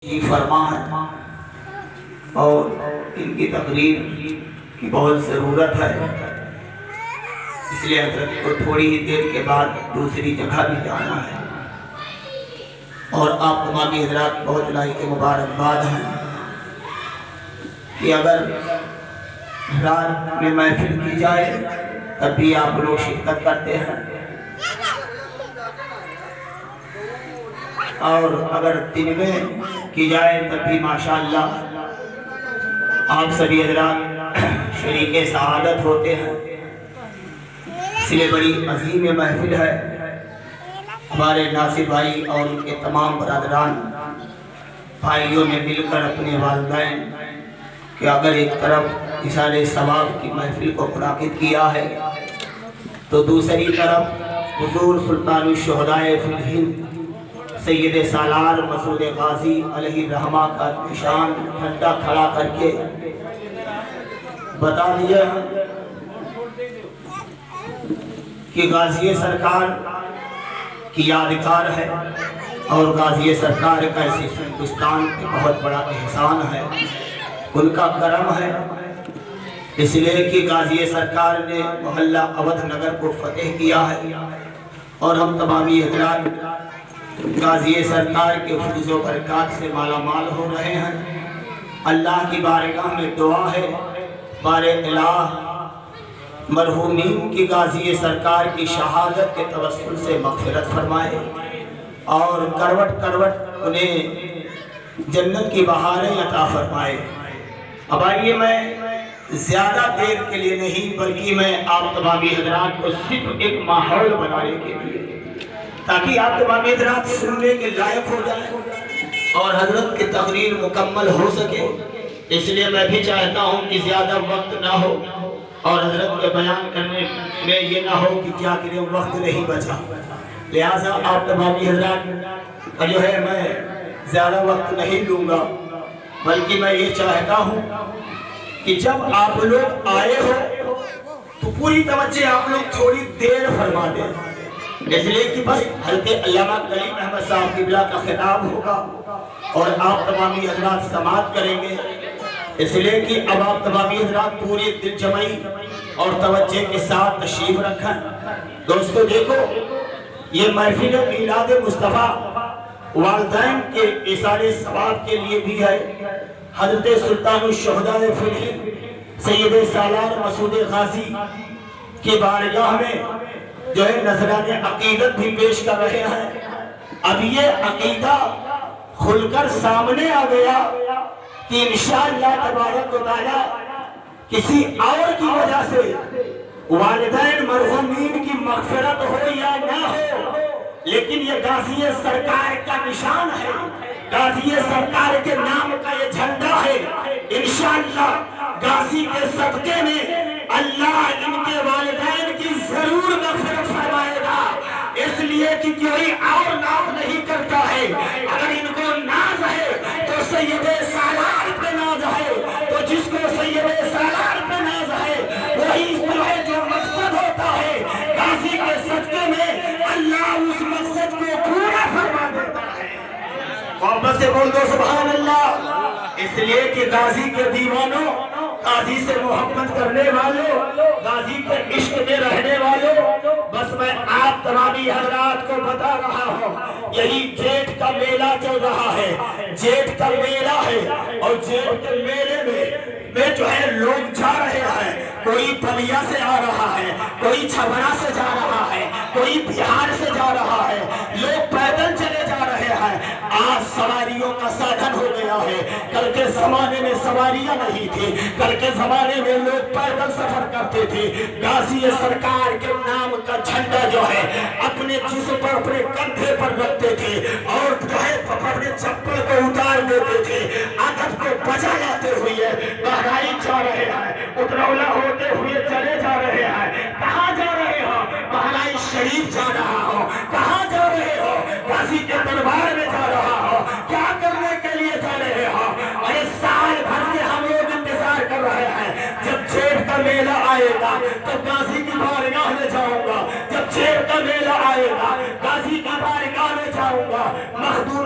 جی فرمان اور ان کی تقریر کی بہت ضرورت ہے، اس لیے حضرت کو تھوڑی ہی دیر کے بعد دوسری جگہ بھی جانا ہے، اور آپ تمامی حضرات بہت لائق مبارکباد ہیں کہ اگر رات میں محفل کی جائے تب بھی آپ لوگ شرکت کرتے ہیں، اور اگر دن میں کی جائے تب بھی ماشاءاللہ آپ سبھی حضرات شریک سعادت ہوتے ہیں۔ اس لیے بڑی عظیم محفل ہے۔ ہمارے ناصر بھائی اور ان کے تمام برادران بھائیوں نے مل کر اپنے والدین کہ اگر ایک طرف اِصال ثواب کی محفل کو منعقد کیا ہے تو دوسری طرف حضور سلطان الشہداء فی الہند سید سالار مسعود غازی علیہ الرحمہ کا نشان جھنڈا کھڑا کر کے بتا دیا کہ غازی سرکار کی یادگار ہے، اور غازی سرکار کا اس ہندوستان پہ بہت بڑا احسان ہے، ان کا کرم ہے، اس لیے کہ غازی سرکار نے محلہ اودھ نگر کو فتح کیا ہے، اور ہم تمامی حضرات غازی سرکار کے فضل و برکات سے مالا مال ہو رہے ہیں۔ اللہ کی بارگاہ میں دعا ہے بار الہ مرحومین کی غازی سرکار کی شہادت کے توسل سے مغفرت فرمائے، اور کروٹ کروٹ انہیں جنت کی بہاریں عطا فرمائے۔ اب آئیے میں زیادہ دیر کے لیے نہیں بلکہ میں آپ تمامی حضرات کو صرف ایک ماحول بنانے کے لیے تاکہ آپ تمامی حضرات سننے کے لائق ہو جائیں اور حضرت کی تقریر مکمل ہو سکے، اس لیے میں بھی چاہتا ہوں کہ زیادہ وقت نہ ہو اور حضرت کے بیان کرنے میں یہ نہ ہو کہ کیا کریں وقت نہیں بچا، لہٰذا آپ تمامی حضرات جو ہے میں زیادہ وقت نہیں لوں گا، بلکہ میں یہ چاہتا ہوں کہ جب آپ لوگ آئے ہو تو پوری توجہ آپ لوگ تھوڑی دیر فرما دیں، اس لیے کہ بس حضرت علامہ کلیم احمد صاحب قبلہ کا خطاب ہوگا اور آپ تمامی حضرات سماعت کریں گے، اس لیے کہ اب آپ تمامی حضرات پوری دل جمعی اور توجہ کے ساتھ تشریف رکھیں۔ دوستو دیکھو، یہ محفل میلاد مصطفیٰ والدین کے ایصال ثواب کے لیے بھی ہے۔ حضرت سلطان الشہداء فی الہند سید سالار مسعود غازی کی بارگاہ میں جو ہے نذرانِ عقیدت بھی پیش کر رہے ہیں۔ اب یہ عقیدہ کھل کر سامنے آ گیا کہ انشاءاللہ تبارک و تعالی کسی اور کی وجہ سے والدین مرحومین کی مغفرت ہو یا نہ ہو، لیکن یہ غازی سرکار کا نشان ہے، غازی سرکار کے نام کا یہ جھنڈا ہے۔ انشاءاللہ غازی کے صدقے میں اللہ ان کے والدین کی ضرور مغفرت فرمائے گا، اس لیے کہ کوئی اور ناز نہیں کرتا ہے۔ اگر ان کو ناز ہے تو سید سالار پہ ناز ہے، تو جس کو سید سالار پہ ناز ہے وہی ہے جو مقصد ہوتا ہے، غازی کے صدقے میں اللہ اس مقصد کو پورا فرما دیتا ہے۔ محبت سے بول دو سبحان اللہ۔ اس لیے کہ غازی کے دیوانوں، غازی سے محبت کرنے والوں، غازی کے عشق میں رہنے والوں، بس میں آپ تمامی حضرات کو بتا رہا ہوں، یہی جیٹھ کا میلہ چل رہا ہے، جیٹھ کا میلہ ہے، اور جیٹھ کے میلے میں جو ہے لوگ جا رہے ہیں، کوئی بلیا سے آ رہا ہے، کوئی چھبرا سے جا رہا ہے، کوئی بہار سے جا رہا ہے، لوگ پیدل چلے جا رہے ہیں۔ آج سواریوں کا سادھن ہو گیا ہے، کل کے زمانے میں سواریاں نہیں تھی، کل کے زمانے میں لوگ پیدل سفر کرتے تھے۔ غازی سرکار کے نام کا جھنڈا جو ہے اپنے جسم پر، اپنے کندھے پر رکھتے تھے، اور جو ہے اپنے چپل کو اتار دیتے تھے، ادب کو بجا لاتے ہوئے بہرائچ جا رہے ہیں، اترولہ ہوتے ہوئے چلے جا رہے ہیں۔ کہاں جا رہے ہو؟ بہرائچ شریف جا رہا ہو۔ کہاں جا رہے ہو؟ غازی کے دربار میں جا رہا ہو۔ کیا کرنے کے لیے جا رہے ہو؟ ارے سال بھر سے ہم لوگ انتظار کر رہے ہیں، جب جیٹھ کا میلہ آئے گا تو غازی کی بارگاہ میں جاؤں گا، جب جیٹھ کا میلہ آئے گا غازی کی بارگاہ میں جاؤں گا، مخدوم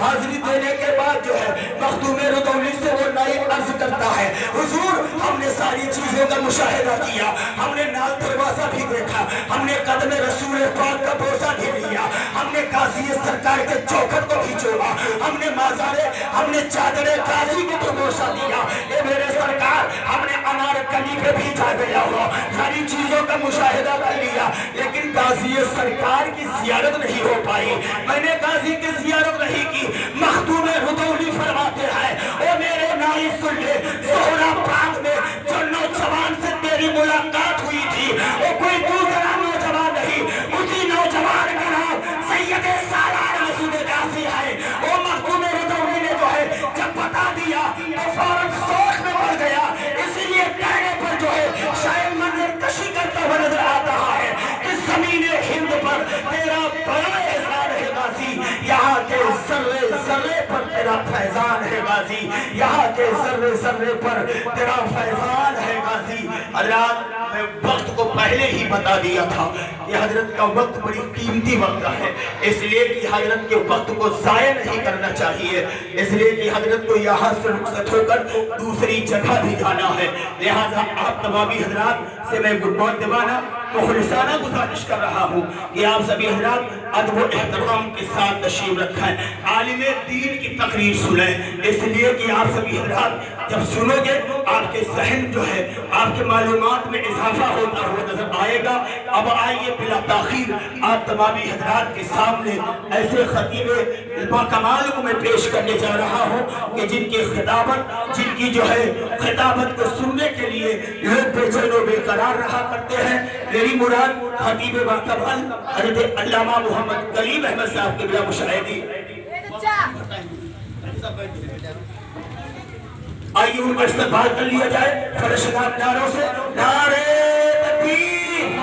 حاضری دینے کے بعد جو ہے مخدوم رضوی سے وہ نئی عرض کرتا ہے حضور ہم نے ساری چیزوں کا مشاہدہ کیا, ہم نے نال دروازہ بھی دیکھا, ہم نے قدم رسول پاک کا بوسہ بھی لیا, ہم نے قاضی سرکار کے چوکھٹ کو بھی چوما, ہم نے مازارے ہم نے چادر قاضی کو تو بوسہ دیا. اے میرے سرکار ہم نے انار کلی پہ بھی جا گیا ہوا, ساری چیزوں کا مشاہدہ کر لیا, لیکن قاضی سرکار کی زیارت نہیں ہو پائی. میں نے قاضی کی زیارت نہیں کی. مخدوم رضوی فرماتے ہیں اے میرے نائی سن لے, زہرا پاک میں جو نوجوان سے تیری ملاقات ہوئی تھی وہ کوئی دوسرا نوجوان نہیں, اسی نوجوان کا نام سید سالار مسعود غازی ہے. وہ مخدوم رضوی نے جو ہے جب بتا دیا تو فوراً سوچ میں پڑ گیا, اسی لیے کہنے پر جو ہے شاید منظر کشی کرتا ہوا نظر آتا ہے. اس زمین ہند پر تیرا بڑا احسان ہے غازی, یہاں کے ذرے ذرے پر تیرا فیضان ہے غازی, یہاں کے ذرے ذرے پر تیرا فیضان ہے غازی. حضرات میں وقت کو پہلے ہی بتا دیا تھا کہ حضرت کا وقت بڑی قیمتی وقت ہے, اس لیے کہ حضرت کے وقت کو ضائع نہیں کرنا چاہیے, اس لیے کہ حضرت کو یہاں سے رخصت ہو کر دوسری جگہ بھی جانا ہے. لہٰذا آپ تمامی حضرات سے میں گڈ دیوانہ مخلصانہ گزارش کر رہا ہوں کہ آپ سبھی حضرات ادب و احترام کے ساتھ تشریف رکھیں, عالم دین کی تقریر سنیں, اس لیے کہ آپ سبھی حضرات جب سنو گے آپ کے ذہن جو ہے آپ کے معلومات میں اضافہ ہوتا ہوا نظر آئے گا. اب آئیے بلا تاخیر آپ تمامی حضرات کے سامنے ایسے خطیب باکمال کو میں پیش کرنے جا رہا ہوں کہ جن کی خطابت جن کی جو ہے خطابت کو سننے کے لیے لوگ بے چین و بے قرار رہا کرتے ہیں. میری مراد خطیب باکمال حضرت علامہ محمد کلیم احمد صاحب کے بلا مشاہدی. آئیے ان کا استقبال کر لیا جائے فرشتاب نعروں سے. نعرے تکبیر.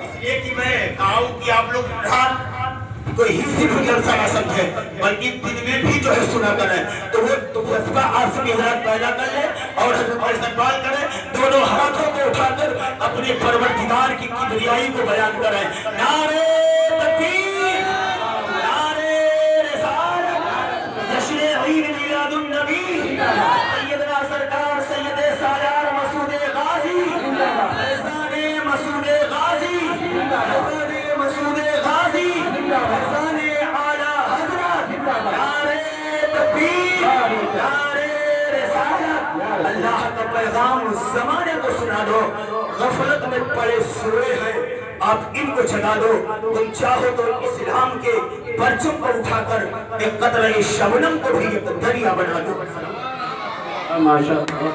اس لیے کہ میں کہا ہوں کہ آپ لوگ رات کوئی ہی صرف جلسہ نہ سمجھے بلکہ دن میں بھی جو ہے سنا کریں, تو وہ جذبہ آپ سبھی حضرات پیدا کر لیں اور حضرت کا استقبال کریں, دونوں ہاتھوں کو اٹھا کر اپنے پروردگار کی کبریائی کو بیان کریں. نعرے تکبیر, نعرے رسالت, جشن عید میلاد النبی, سیدنا سرکار سید سالار مسعود غازی, فیضان مسعود غازی, فیضان مسعود غازی, فیضان اعلیٰ حضرت. نعرے تکبیر, نعرے رسالت. اللہ کا پیغام اس زمانے کو سنا دو, غفلت میں پڑے سوئے ہیں آپ ان کو جگا دو. تم چاہو تو اسلام کے پرچم کو اٹھا کر ایک قطرہ شبنم کو بھی ایک دریا بنا دو. ماشاءاللہ.